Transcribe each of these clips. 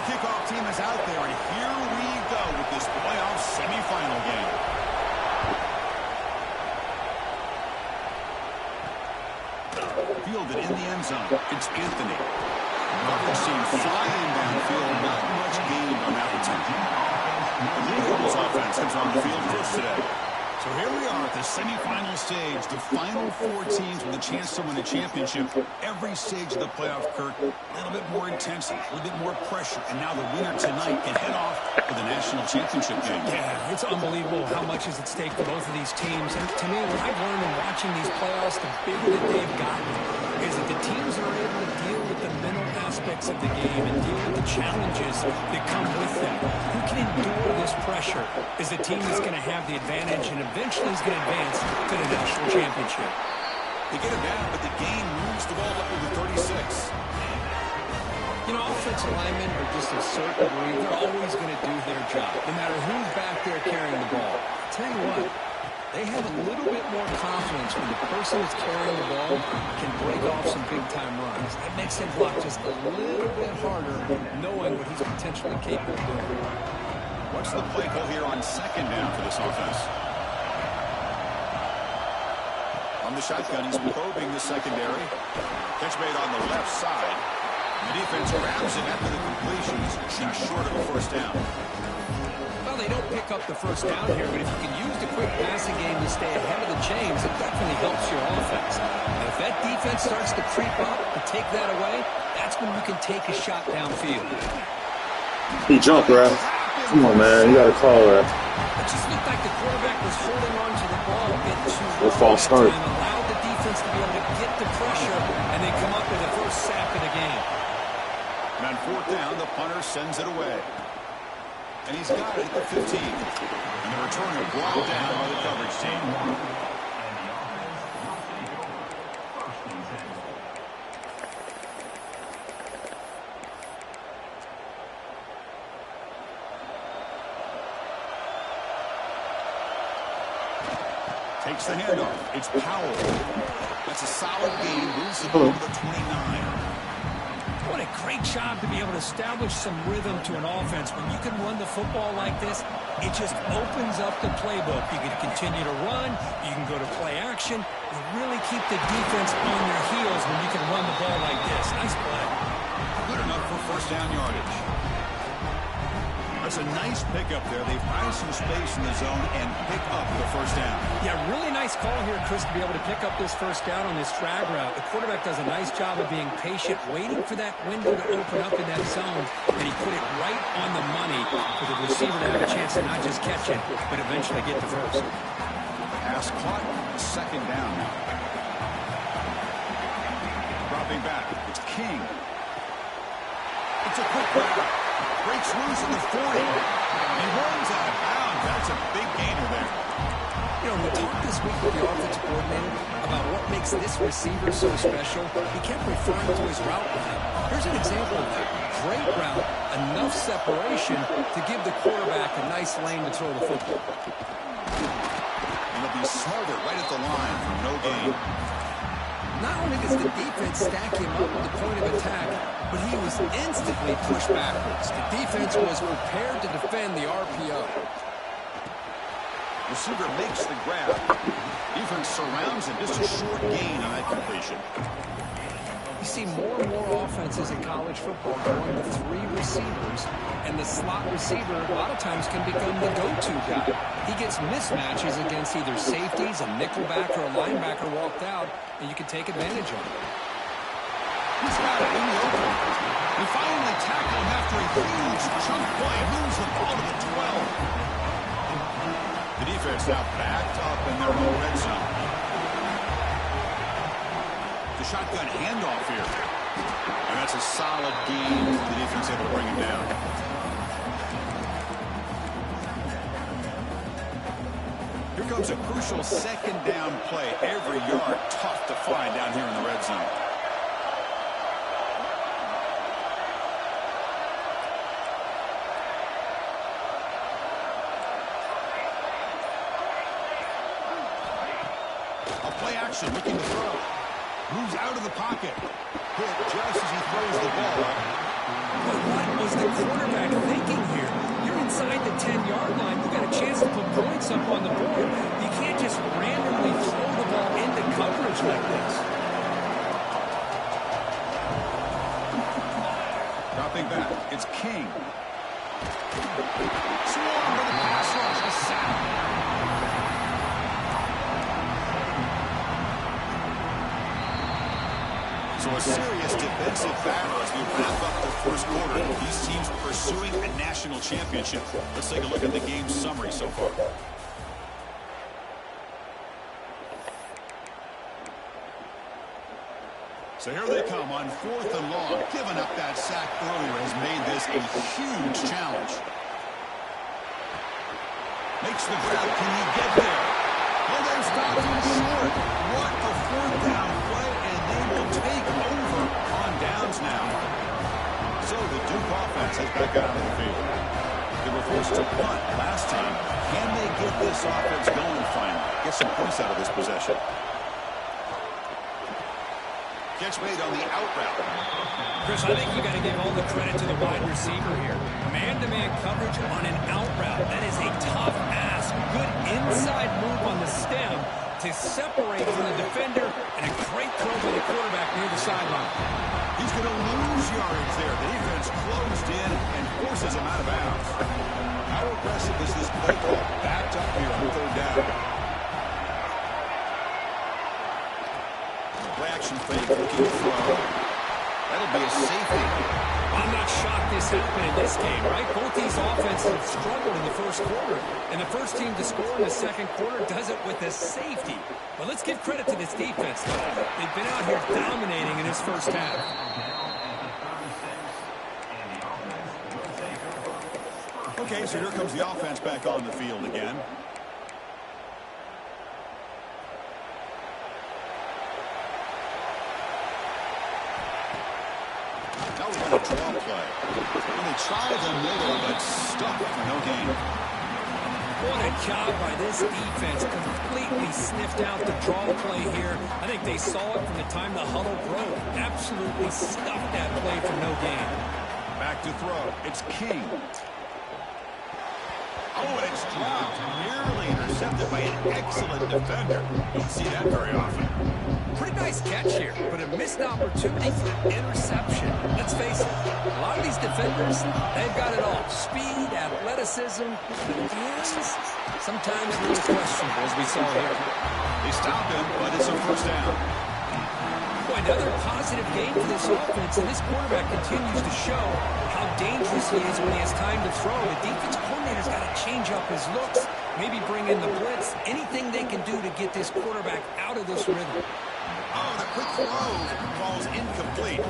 Kickoff team is out there, and here we go with this playoff semifinal game. Fielded in the end zone. It's Anthony. Coverage team flying downfield. Not much gain on that attempt. The Eagles offense comes on the field first today. So here we are at the semifinal stage, the final four teams with a chance to win a championship. Every stage of the playoff, Kirk, a little bit more intense, a little bit more pressure, and now the winner tonight can head off for the national championship game. Yeah, it's unbelievable how much is at stake for both of these teams. And to me, what I've learned in watching these playoffs, the bigger that they've gotten, is that the teams are able to deal with the mental aspects of the game and deal with the challenges that come with them. Who can endure this pressure is the team that's going to have the advantage and eventually is going to advance to the national championship. They get it back, but the game moves the ball up to the 36. You know, offensive linemen are just a certain breed. They're always going to do their job, no matter who's back there carrying the ball. I'll tell you what, they have a little bit more confidence when the person that's carrying the ball can break off some big-time runs. That makes him block just a little bit harder, knowing what he's potentially capable of doing. What's the play call here on second down for this offense? On the shotgun, he's probing the secondary. Catch made on the left side. The defense grabs it after the completion, shooting short of a first down. Well, they don't pick up the first down here, but if you can use the quick passing game to stay ahead of the chains, it definitely helps your offense. And if that defense starts to creep up and take that away, that's when you can take a shot downfield. He jumped, right? Come on, man. You got to call that. It just looked like the quarterback was holding on to the ball a bit too long. False start. And allowed the defense to be able to get the pressure and then come up with the first sack of the game. And on fourth down, the punter sends it away. And he's got it at the 15. And the returner brought down by the coverage team. Takes the handoff. It's Powell. That's a solid gain. Moves the ball to the 29. What a great job to be able to establish some rhythm to an offense. When you can run the football like this, it just opens up the playbook. You can continue to run. You can go to play action. You really keep the defense on their heels when you can run the ball like this. Nice play. Good enough for first down yardage. That's a nice pickup there. They find some space in the zone and pick up the first down. Yeah, really nice call here, Chris, to be able to pick up this first down on this drag route. The quarterback does a nice job of being patient, waiting for that window to open up in that zone, and he put it right on the money for the receiver to have a chance to not just catch it, but eventually get the first. Pass caught, second down now. Dropping back, it's King. It's a quick grab. Breaks loose at the 40. He runs out of bounds. That's a big gainer there. You know, we talked this week with the offensive coordinator about what makes this receiver so special. He kept referring to his route running. Here's an example of that. Great route, enough separation to give the quarterback a nice lane to throw the football. And he'll be smarter right at the line for no gain. Not only does the defense stack him up at the point of attack, but he was instantly pushed backwards. The defense was prepared to defend the RPO. Receiver makes the grab. Defense surrounds him. Just a short gain on that completion. You see more and more offenses in college football going to 3 receivers, and the slot receiver a lot of times can become the go-to guy. He gets mismatches against either safeties, a nickelback, or a linebacker walked out, and you can take advantage of it. He's got it in the open. He finally tackled him after a huge chunk play. Moves the ball to the 12. The defense now backed up in their own red zone. The shotgun handoff here. And that's a solid gain. The defense able to bring him down. Here comes a crucial second down play. Every yard tough to find down here in the red zone. Play action, looking to throw. Moves out of the pocket. Hit just as he throws the ball. But what was the quarterback thinking here? You're inside the 10-yard line. You got a chance to put points up on the board. You can't just randomly throw the ball into coverage like this. Dropping back, it's King. Swarm with the pass rush, a sack. So a serious defensive battle as we wrap up the first quarter. These teams pursuing a national championship. Let's take a look at the game summary so far. So here they come on 4th and long. Giving up that sack earlier has made this a huge challenge. Makes the grab. Can he get there? Well, they're stopping short. What a 4th down play, and they will take over on downs now. So the Duke offense is back out on the field. They were forced to punt last time. Can they get this offense going finally? Get some points out of this possession. Catch made on the out route. Chris, I think you got to give all the credit to the wide receiver here. Man-to-man coverage on an out route. That is a tough ask. Good inside move on the stem to separate from the defender, and a great throw by the quarterback near the sideline. He's going to lose yardage there. The defense closed in and forces him out of bounds. How aggressive is this play call? Backed up here on 3rd down. Play action fake, looking to throw. That'll be a safety. I'm not shocked this happened in this game, right? Both these offenses have struggled in the first quarter, and the first team to score in the second quarter does it with a safety. But let's give credit to this defense, though. They've been out here dominating in this first half. Okay, so here comes the offense back on the field again. Now we're going to draw play. And they try the middle, but stuck for no gain. What a job by this defense. Completely sniffed out the draw play here. I think they saw it from the time the huddle broke. Absolutely stuffed that play for no gain. Back to throw. It's King. Oh, and it's dropped. Nearly intercepted by an excellent defender. Don't see that very often. Pretty nice catch here, but a missed opportunity for interception. Let's face it, a lot of these defenders, they've got it all. Speed, athleticism, and sometimes a little questionable, as we saw here. They stop him, but it's a first down. Boy, another positive game for this offense, and this quarterback continues to show how dangerous he is when he has time to throw. The defensive coordinator's got to change up his looks, maybe bring in the blitz, anything they can do to get this quarterback out of this rhythm. Oh, the quick throw falls incomplete.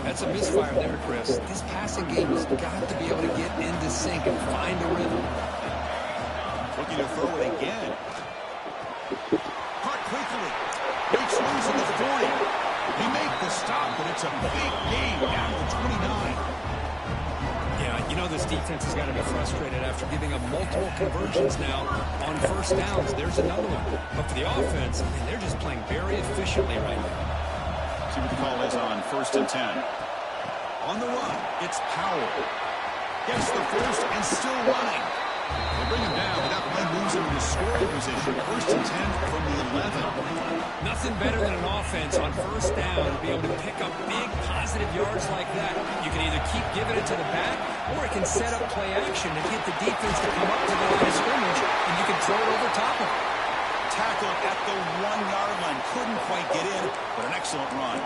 That's a misfire there, Chris. This passing game has got to be able to get into sync and find a rhythm. Looking to throw it again. Caught quickly. Big swings in the 40. He made the stop, but it's a big game down to 29. Yeah, you know this defense has got to be frustrated after giving up multiple conversions now on first downs. There's another one. But for the offense, I mean, they're just playing very efficiently right now. See what the call is on 1st and 10. On the run, it's Powell. Gets the first and still running. They bring him down, but that play moves him into scoring position. 1st and 10 from the 11. Nothing better than an offense on first down to be able to pick up big positive yards like that. You can either keep giving it to the back, or it can set up play action and get the defense to come up to the line of scrimmage, and you can throw it over top of it. Tackled at the 1-yard line. Couldn't quite get in, but an excellent run.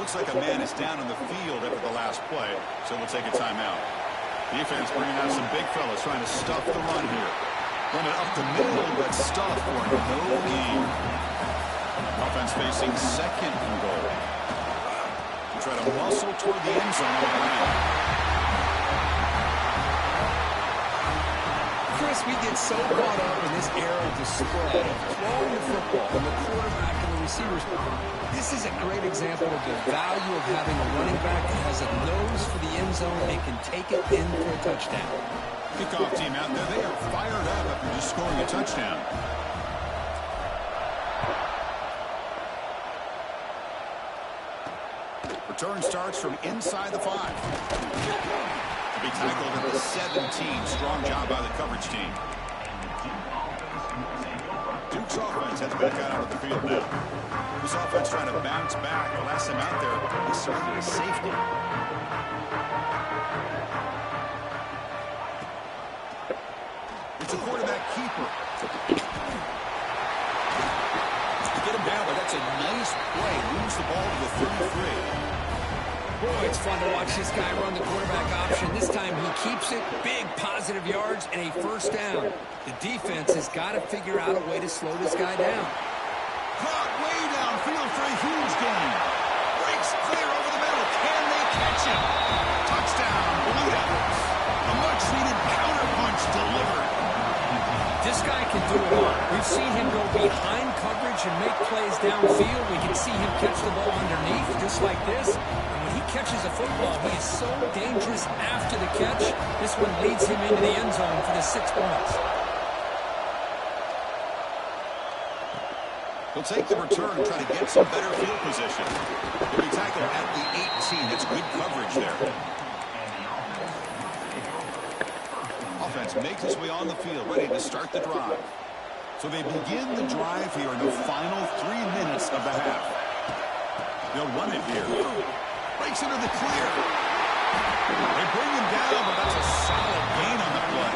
Looks like a man is down on the field after the last play, so we'll take a timeout. Defense bringing out some big fellas trying to stuff the run here. Run it up the middle, but stuff for no gain. Offense facing 2nd and goal. We try to muscle toward the end zone on the ground. Chris, we get so caught up in this era of display, throwing the football from the quarterback and the receivers. This is a great example of the value of having a running back that has a nose for the end zone and can take it in for a touchdown. Kickoff team out there. They are fired up after just scoring a touchdown. Return starts from inside the 5. To be tackled at the 17. Strong job by the coverage team. Duke's offense heads back out onto the field now. This offense trying to bounce back. The last time out there, they started a safety. It's a quarterback keeper. Get him down, but that's a nice play. Moves the ball to the 33. Boy, it's fun to watch this guy run the quarterback option. This time he keeps it, big positive yards, and a first down. The defense has got to figure out a way to slow this guy down. Caught way downfield for a huge gain. Breaks clear over the middle. Can they catch him? Touchdown, Blue Devils. A much-needed counterpunch delivered. This guy can do it all. We've seen him go behind coverage and make plays downfield. We can see him catch the ball underneath, just like this. And when he catches a football, he is so dangerous after the catch. This one leads him into the end zone for the 6 points. He'll take the return and try to get some better field position. He'll be tackled at the 18. That's good coverage there. Offense makes its way on the field, ready to start the drive. So they begin the drive here in the final 3 minutes of the half. They'll run it here. Breaks into the clear. They bring him down, but that's a solid gain on the play.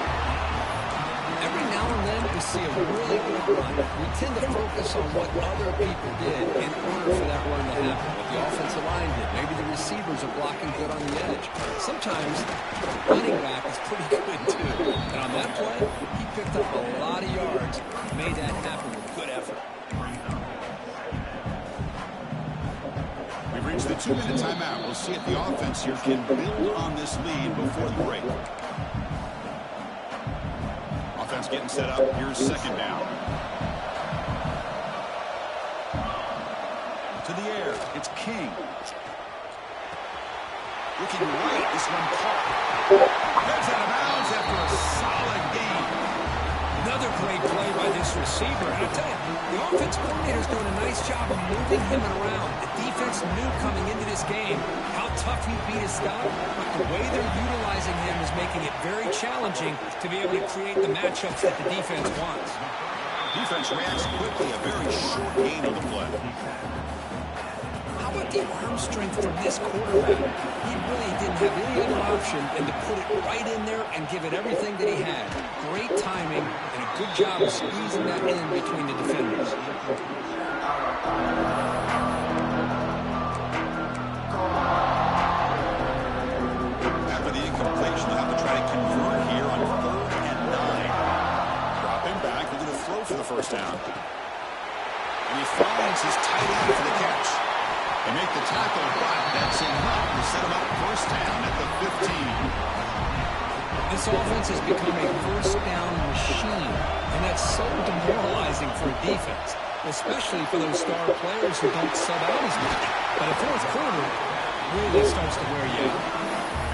Every now and then we see a really good run. We tend to focus on what other people did in order for that run to happen. What the offensive line did. Maybe the receivers are blocking good on the edge. Sometimes the running back is pretty good too. And on that play, he picked up a lot of yards. Made that happen with good effort. We've reached the 2-minute timeout. We'll see if the offense here can build on this lead before the break. Offense getting set up. Here's 2nd down. To the air. It's King. Looking right. This one caught. Heads out of bounds after a solid gain. Another great play by this receiver. And I'll tell you, the offense coordinator is doing a nice job of moving him around. The defense knew coming into this game how tough he'd be to stop, but the way they're utilizing him is making it very challenging to be able to create the matchups that the defense wants. Defense reacts quickly, a very short gain on the play. How about the arm strength from this quarterback? He really didn't have any other option than to put it right in there and give it everything that he had. Great timing and a good job of squeezing that in between the defenders. After the incompletion, they'll have to try to convert here on 3rd and 9. Dropping back, they're going to throw for the first down. And he finds his tight end for the catch. They make the tackle, but that's enough to set him up first down at the 15. This offense has become a first down machine, and that's so demoralizing for a defense, especially for those star players who don't sub out as much. By the fourth quarter, really starts to wear you out.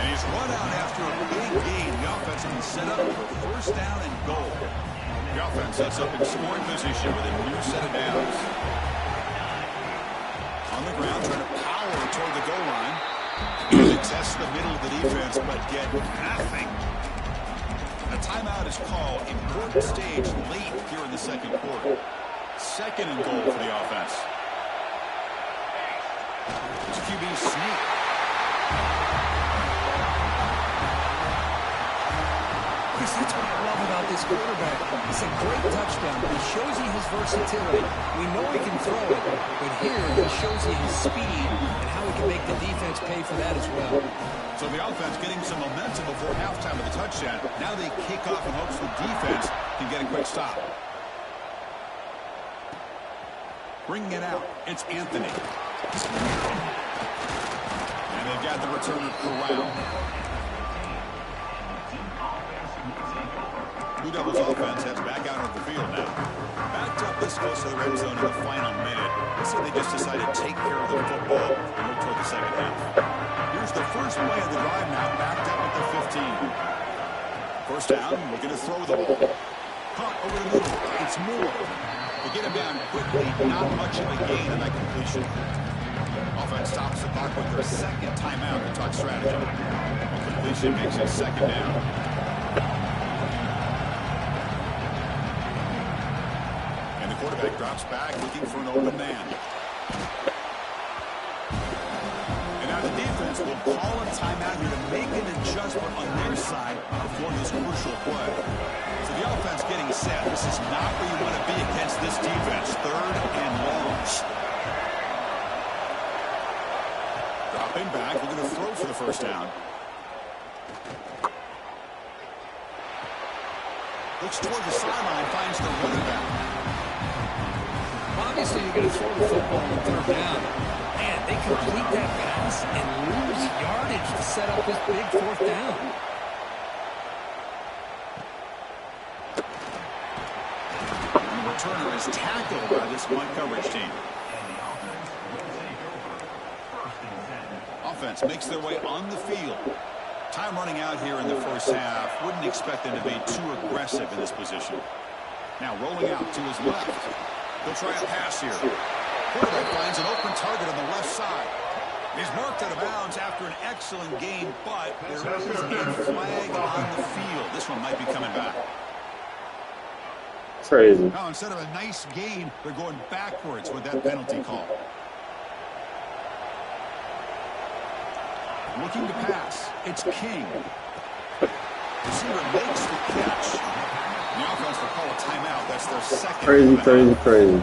And he's run out after a big gain. The offense has been set up for first down and goal. The offense sets up in scoring position with a new set of downs. On the ground, trying to power toward the goal line. They test the middle of the defense, but get nothing. A timeout is called. Important stage late here in the second quarter. 2nd and goal for the offense. It's QB sneak. Chris, that's what I love about this quarterback. It's a great touchdown. He shows you his versatility. We know he can throw it, but here he shows you his speed and how he can make the defense pay for that as well. So the offense getting some momentum before halftime of the touchdown. Now they kick off in hopes the defense can get a quick stop. Bringing it out, it's Anthony. And they've got the returner Corral. Blue Devils offense heads back out of the field now. Backed up this close to the red zone in the final minute. So they just decided to take care of the football and look toward the second half. Here's the first play of the drive now, backed up at the 15. First down, looking to throw the ball. Caught over the middle. It's Moore. They get him down quickly, not much of a gain on that completion. Offense stops the clock with their 2nd timeout to talk strategy. The completion makes it 2nd down. And the quarterback drops back, looking for an open man. The defense will call a timeout here to make an adjustment on their side before this crucial play. So the offense getting set. This is not where you want to be against this defense. 3rd and long. Dropping back. We're going to throw for the first down. Looks toward the sideline, finds the running back. Obviously, you're going to throw the football on 3rd down. Man, they complete that pass and lose yardage to set up this big 4th down. And the returner is tackled by this one coverage team. Offense makes their way on the field. Time running out here in the first half. Wouldn't expect them to be too aggressive in this position. Now rolling out to his left. They'll try a pass here. Quarterback finds an open target on the left side. He's marked out of bounds after an excellent game, but there is a flag on the field. This one might be coming back. Crazy. Now, instead of a nice gain, they're going backwards with that penalty call. Looking to pass. It's King. Receiver makes the catch. The offense will call a timeout. That's their 2nd. Crazy.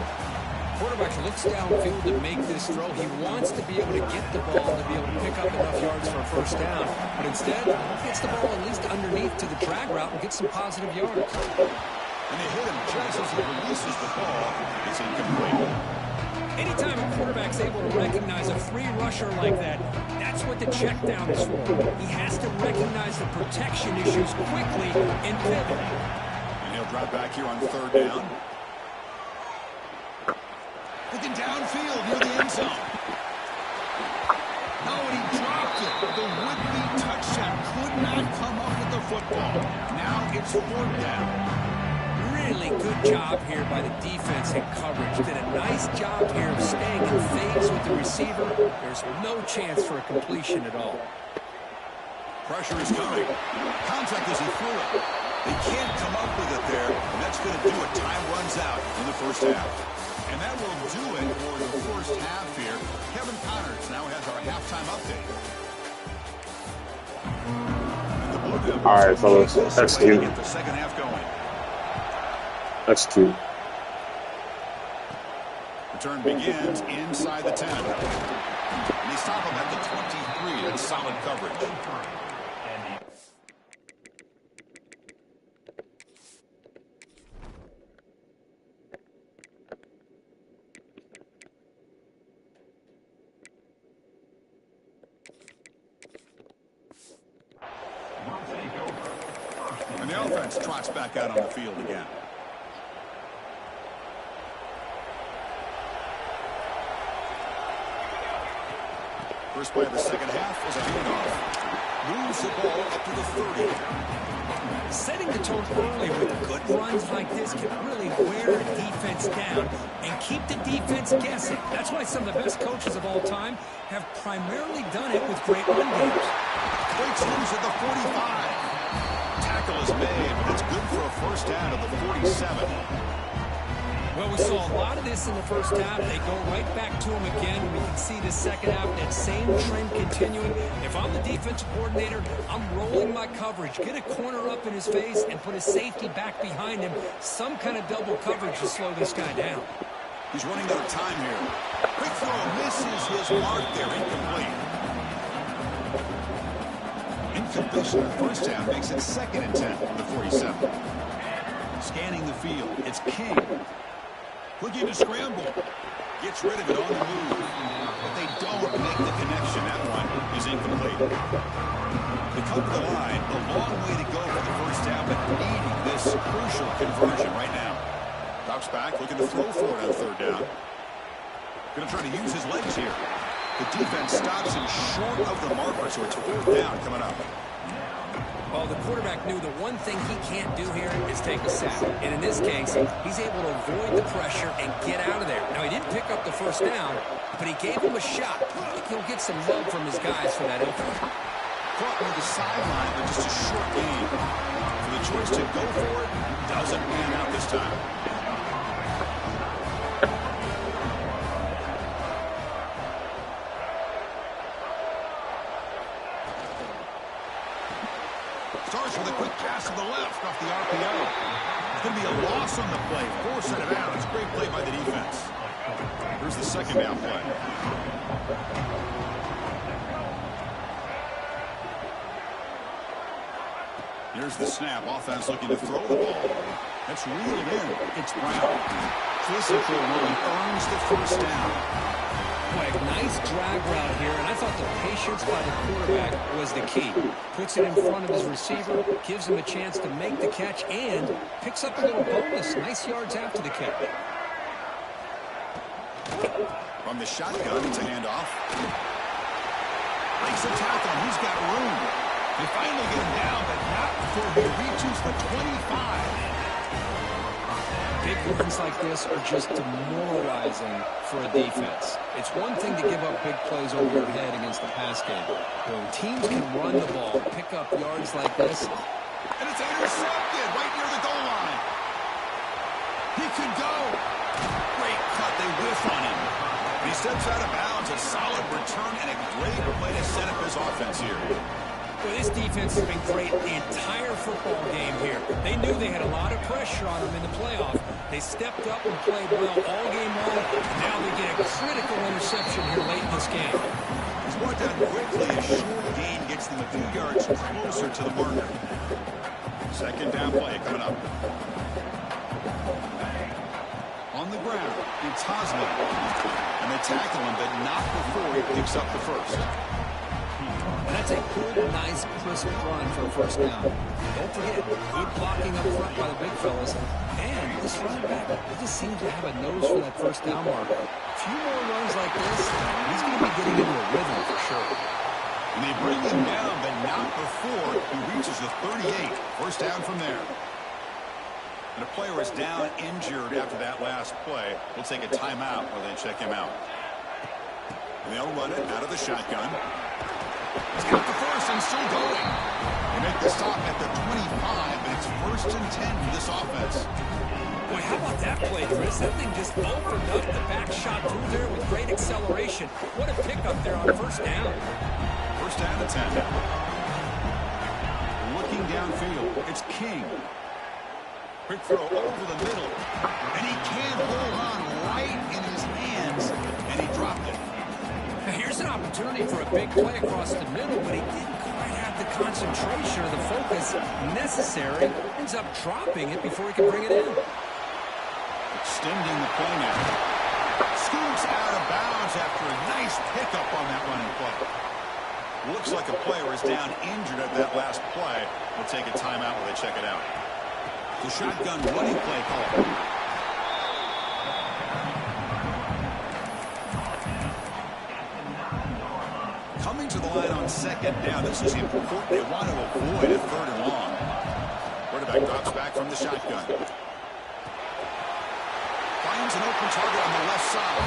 Quarterback looks downfield to make this throw. He wants to be able to get the ball to be able to pick up enough yards for a first down. But instead, gets the ball at least underneath to the drag route and gets some positive yards. And they hit him just as he releases the ball. It's incomplete. Anytime a quarterback's able to recognize a free rusher like that, that's what the check down is for. He has to recognize the protection issues quickly and pivot. And he'll drop back here on 3rd down. Looking downfield near the end zone. Oh, and he dropped it. The would-be touchdown could not come up with the football. Now it's 4th down. Really good job here by the defense in coverage. Did a nice job here of staying in phase with the receiver. There's no chance for a completion at all. Pressure is coming. Contact as he threw it. They can't come up with it there, and that's going to do it. Time runs out in the first half. And that will do it for the first half here. Kevin Connors now has our halftime update. And the Blue Devils All right, fellas. Execute. get the second half going. Execute. Return begins inside the 10. And they stop him at the 23. That's solid coverage. And the offense trots back out on the field again. First play of the second half is a handoff. Moves the ball up to the 30. Setting the tone early with good runs like this can really wear a defense down and keep the defense guessing. That's why some of the best coaches of all time have primarily done it with great run games. Breaks loose at the 45. Tackle is made, but it's good for a first down at the 47. Well, we saw a lot of this in the first half. They go right back to him again. We can see the second half, that same trend continuing. If I'm the defensive coordinator, I'm rolling my coverage. Get a corner up in his face and put a safety back behind him. Some kind of double coverage to slow this guy down. He's running out of time here. Quick throw misses his mark there. Incomplete. Incompletion in the first down makes it 2nd and 10 from the 47. Scanning the field. It's King. Looking to scramble. Gets rid of it on the move. But they don't make the connection. That one is incomplete. To come to the line, a long way to go for the first down, but needing this crucial conversion right now. Drops back, looking to throw for it on 3rd down. Going to try to use his legs here. The defense stops him short of the marker, so it's 4th down coming up. Well, the quarterback knew the one thing he can't do here is take a sack. And in this case, he's able to avoid the pressure and get out of there. Now, he didn't pick up the first down, but he gave him a shot. I think he'll get some love from his guys for that effort. Caught near the sideline, but just a short gain. For the choice to go for it, doesn't pan out this time. Starts with a quick pass to the left off the RPO. It's going to be a loss on the play. 4th set of downs. Great play by the defense. Here's the 2nd down play. Here's the snap. Offense looking to throw the ball. That's reeled in. It's Brown. Physical run earns the first down. Boy, nice drag route here, and I thought the patience by the quarterback was the key. Puts it in front of his receiver, gives him a chance to make the catch, and picks up a little bonus. Nice yards after the catch. From the shotgun, it's a handoff. Breaks the tackle, and he's got room. They finally get him down, but not before he reaches the 25. Big runs like this are just demoralizing for a defense. It's one thing to give up big plays over your head against the pass game. When teams can run the ball, pick up yards like this. And it's intercepted right near the goal line. He can go. Great cut. They whiff on him. And he steps out of bounds. A solid return and a great way to set up his offense here. Well, this defense has been great the entire football game here. They knew they had a lot of pressure on them in the playoff. They stepped up and played well all game long. Now they get a critical interception here late in this game. He's brought down quickly. A short gain gets them a few yards closer to the marker. 2nd down play coming up. On the ground, it's Hosmer. And they tackle him, but not before he picks up the first. And that's a good, nice, crisp run for a first down. Don't forget, good blocking up front by the big fellas. And this running back, he just seems to have a nose for that first down marker. A few more runs like this, he's going to be getting into a rhythm for sure. And they bring him down, but not before he reaches the 38. First down from there. And a player is down injured after that last play. We'll take a timeout while they check him out. And they'll run it out of the shotgun. He's got the first and still going. They make the stop at the 25, but it's 1st and 10 for this offense. Boy, how about that play, Chris? That thing just opened up the back shot through there with great acceleration. What a pickup there on 1st down. 1st down and 10. Looking downfield, it's King. Quick throw over the middle. And he can't hold on right in his hands, and he dropped it. Now here's an opportunity for a big play across the middle, but he didn't quite have the concentration or the focus necessary. Ends up dropping it before he can bring it in. Extending the play now. Scoots out of bounds after a nice pickup on that running play. Looks like a player is down injured at that last play. We'll take a timeout while they check it out. The shotgun running play call. Coming to the line on 2nd down. This is important. They want to avoid a 3rd and long. Quarterback drops back from the shotgun. Finds an open target on the left side.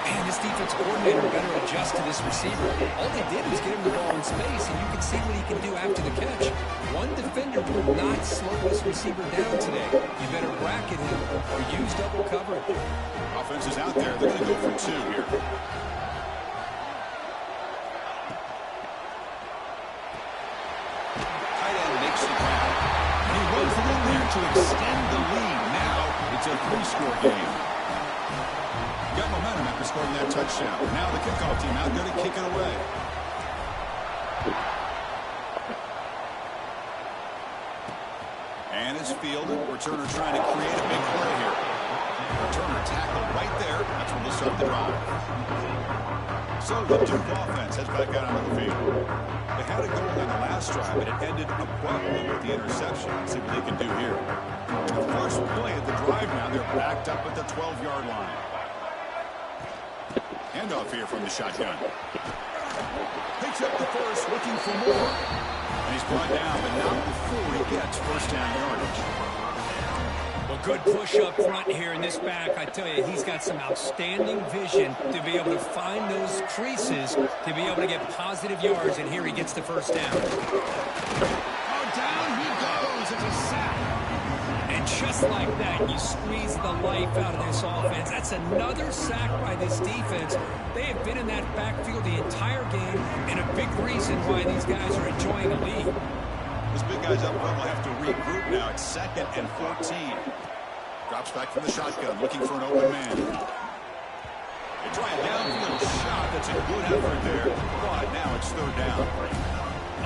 Man, this defense coordinator better adjust to this receiver. All they did was get him the ball in space, and you can see what he can do after the catch. One defender will not slow this receiver down today. You better bracket him or use double cover. Offense is out there. They're going to go for 2 here. Tight end makes the grab. And he runs it in there to extend the lead. Now it's a 3-score game. Got momentum after scoring that touchdown. Now the kickoff team out there to kick it away. And it's fielded. Returner trying to create a big play here. Returner tackled right there. That's when they'll start the drive. So the Duke offense heads back out onto the field. They had it going on the last drive, but it ended abruptly with the interception. Let's see what they can do here. The first play of the drive now, they're backed up at the 12-yard line. Handoff here from the shotgun. Picks up the first, looking for more. And he's brought down, but not before he gets 1st down yardage. Well, good push up front here in this back. I tell you, he's got some outstanding vision to be able to find those creases, to be able to get positive yards, and here he gets the 1st down. Oh, down he goes. It's a sack. And just like that, you squeeze the life out of this offense. That's another sack by this defense. They have been in that backfield the entire game, and a big reason why these guys are enjoying a lead. This big guy's up front will have to regroup now. It's 2nd and 14. Drops back from the shotgun, looking for an open man. They try a downfield shot. That's a good effort there. But now it's 3rd down.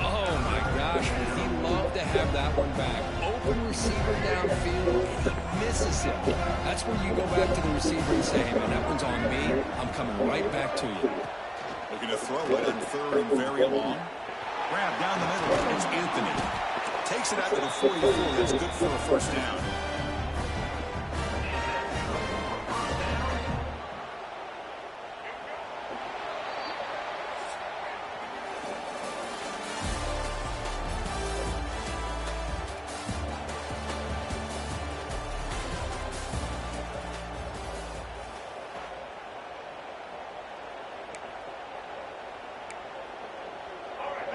Oh, my gosh. He'd love to have that one back. Open receiver downfield, and he misses it. That's where you go back to the receiver and say, hey, man, that one's on me. I'm coming right back to you. Looking to throw it on 3rd and very long. Grab down the middle. It's Anthony. Takes it out to the 44. That's good for a 1st down.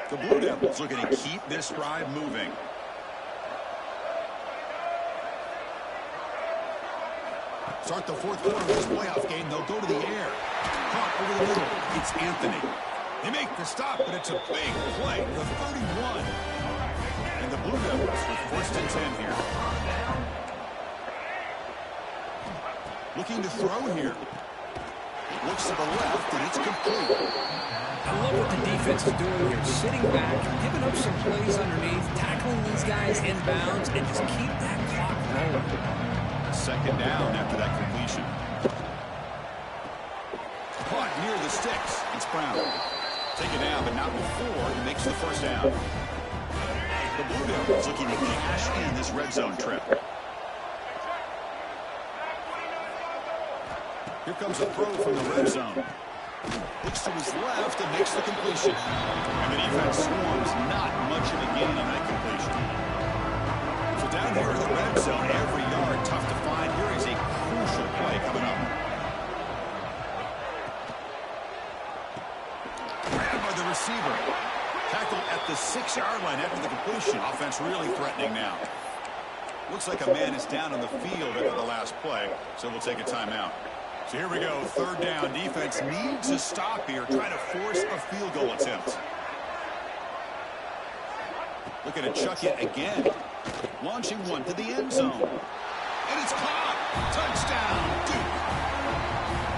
The Blue Devils looking to keep this drive moving. Start the 4th quarter of this playoff game. They'll go to the air. Caught over the middle. It's Anthony. They make the stop, but it's a big play. The 31. And the Blue Devils with 1st and 10 here. Looking to throw here. Looks to the left, and it's complete. I love what the defense is doing here. Sitting back, giving up some plays underneath, tackling these guys inbounds, and just keep that clock rolling. 2nd down after that completion. Caught near the sticks. It's Brown. Take it down, but not before he makes the 1st down. The Blue Devils looking to cash in this red zone trip. Here comes a throw from the red zone. Looks to his left and makes the completion. And the defense swarms not much of a gain on that completion. So down here in the red zone, every yard tough to find. Here is a crucial play coming up. Grabbed by the receiver. Tackled at the 6-yard line after the completion. Offense really threatening now. Looks like a man is down on the field after the last play, so we'll take a timeout. So here we go, 3rd down. Defense needs a stop here, trying to force a field goal attempt. Looking to chuck it again. Launching one to the end zone. And it's caught. Touchdown, Duke.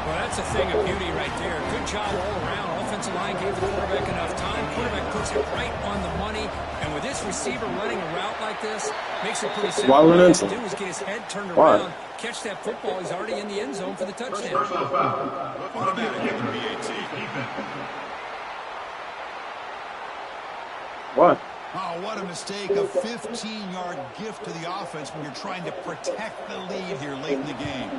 Well, that's a thing of beauty right there. Good job all around. Offensive line gave the quarterback enough time. Quarterback puts it right on the money. And with this receiver running a route like this, makes it pretty simple. All he has to do is get his head turned around, catch that football. He's already in the end zone for the touchdown. Automatic at the BAT. What? Oh, what a mistake. A 15-yard gift to the offense when you're trying to protect the lead here late in the game.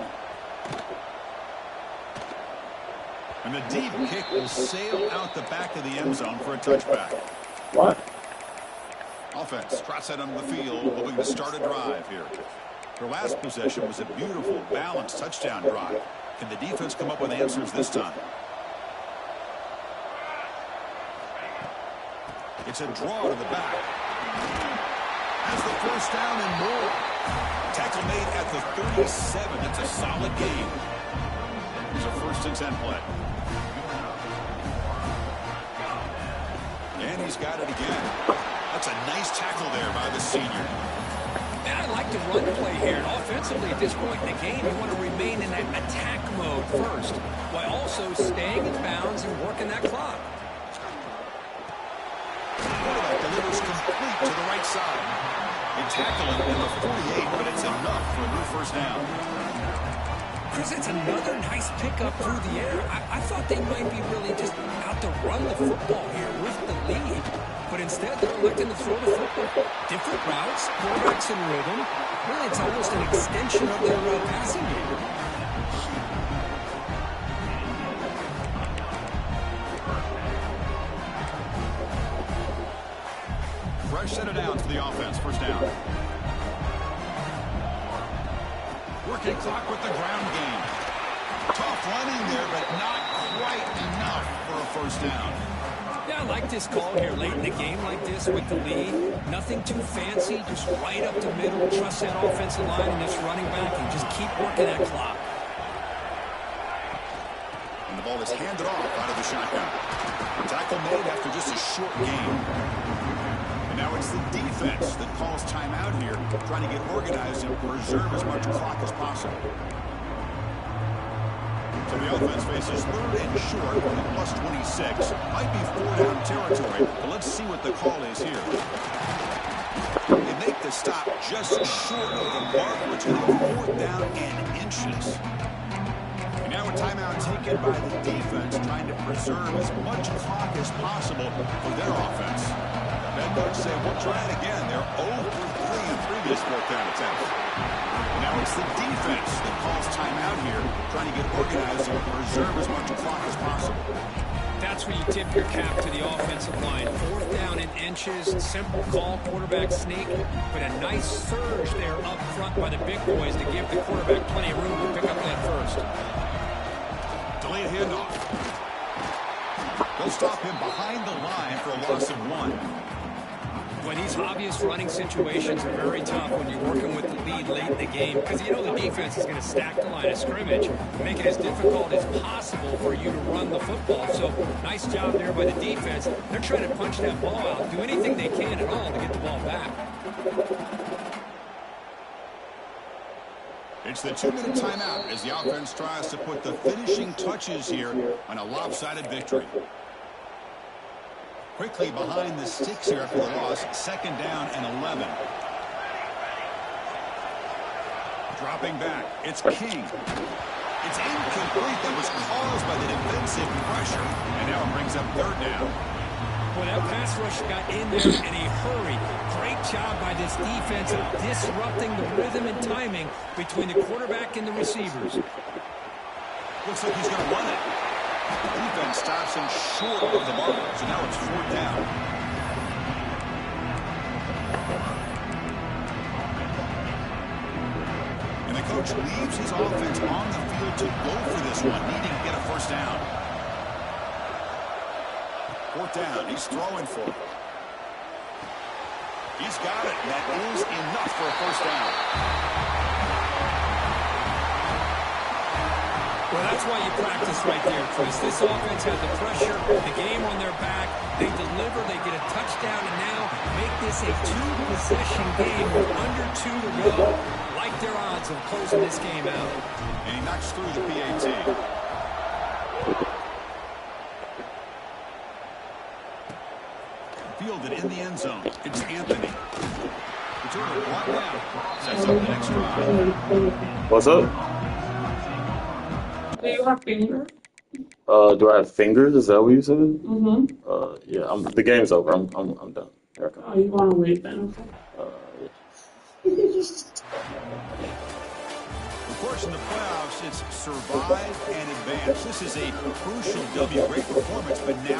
And the deep kick will sail out the back of the end zone for a touchback. What? Offense trots that onto the field, hoping to start a drive here. Their last possession was a beautiful, balanced touchdown drive. Can the defense come up with answers this time? It's a draw to the back. Has the first down and more. Tackle made at the 37. That's a solid gain. It's a 1st and 10 play. And he's got it again. That's a nice tackle there by the senior. Man, I like the run play here. Offensively, at this point in the game, you want to remain in that attack mode first, while also staying in bounds and working that clock. Quarterback delivers complete to the right side. They tackle him at the 48, but it's enough for a new 1st down. Chris, it's another nice pickup through the air. I thought they might be really just out to run the football here with the lead. But instead, they're electing to throw the football. Different routes, quarterbacks in rhythm. Really, it's almost an extension of their passing game. Fresh set of downs for the offense. 1st down. Working clock with the ground game. Tough running there, but not quite enough for a 1st down. Yeah, I like this call here late in the game like this with the lead. Nothing too fancy, just right up the middle. Trust that offensive line and this running back and just keep working that clock. And the ball is handed off out of the shotgun. Tackle made after just a short gain. And now it's the defense that calls timeout here, trying to get organized and preserve as much clock as possible. So the offense faces 3rd and short with a plus 26. Might be 4-down territory, but let's see what the call is here. They make the stop just short of the mark, which is 4th down and inches. And now a timeout taken by the defense, trying to preserve as much clock as possible for their offense. Bad Dogs say, we'll try it again. They're 0 for 3 in previous 4th-down attempts. Now it's the defense that calls timeout here, trying to get organized and preserve as much clock as possible. That's where you tip your cap to the offensive line. 4th down in inches, simple call, quarterback sneak, but a nice surge there up front by the big boys to give the quarterback plenty of room to pick up that first. Delayed handoff. They'll stop him behind the line for a loss of 1. Well, these obvious running situations are very tough when you're working with the lead late in the game because you know the defense is going to stack the line of scrimmage, make it as difficult as possible for you to run the football. So nice job there by the defense. They're trying to punch that ball out, do anything they can at all to get the ball back. It's the 2-minute timeout as the offense tries to put the finishing touches here on a lopsided victory. Quickly behind the sticks here after the loss. 2nd down and 11. Dropping back. It's King. It's incomplete. That was caused by the defensive pressure. And now it brings up 3rd down. Well, that pass rush got in there in a hurry. Great job by this defense of disrupting the rhythm and timing between the quarterback and the receivers. Looks like he's going to run it. Defense stops him short of the mark, so now it's 4th down. And the coach leaves his offense on the field to go for this one, needing to get a 1st down. 4th down, he's throwing for it. He's got it. That is enough for a 1st down. Well, that's why you practice right there, Chris. This offense has the pressure, the game on their back. They deliver, they get a touchdown, and now make this a 2-possession game with under 2 to go. Like their odds of closing this game out. And he knocks through the PAT. Fielded in the end zone. It's Anthony. Returner brought down. Sets up the next drive. What's up? Do you have fingers? Do I have fingers? Is that what you said? Mm-hmm. Yeah. The game's over. I'm done. Here I come. Oh, you want to wait then? Yeah. Of course, in the playoffs, it's survive and advance. This is a crucial W. Great performance, but now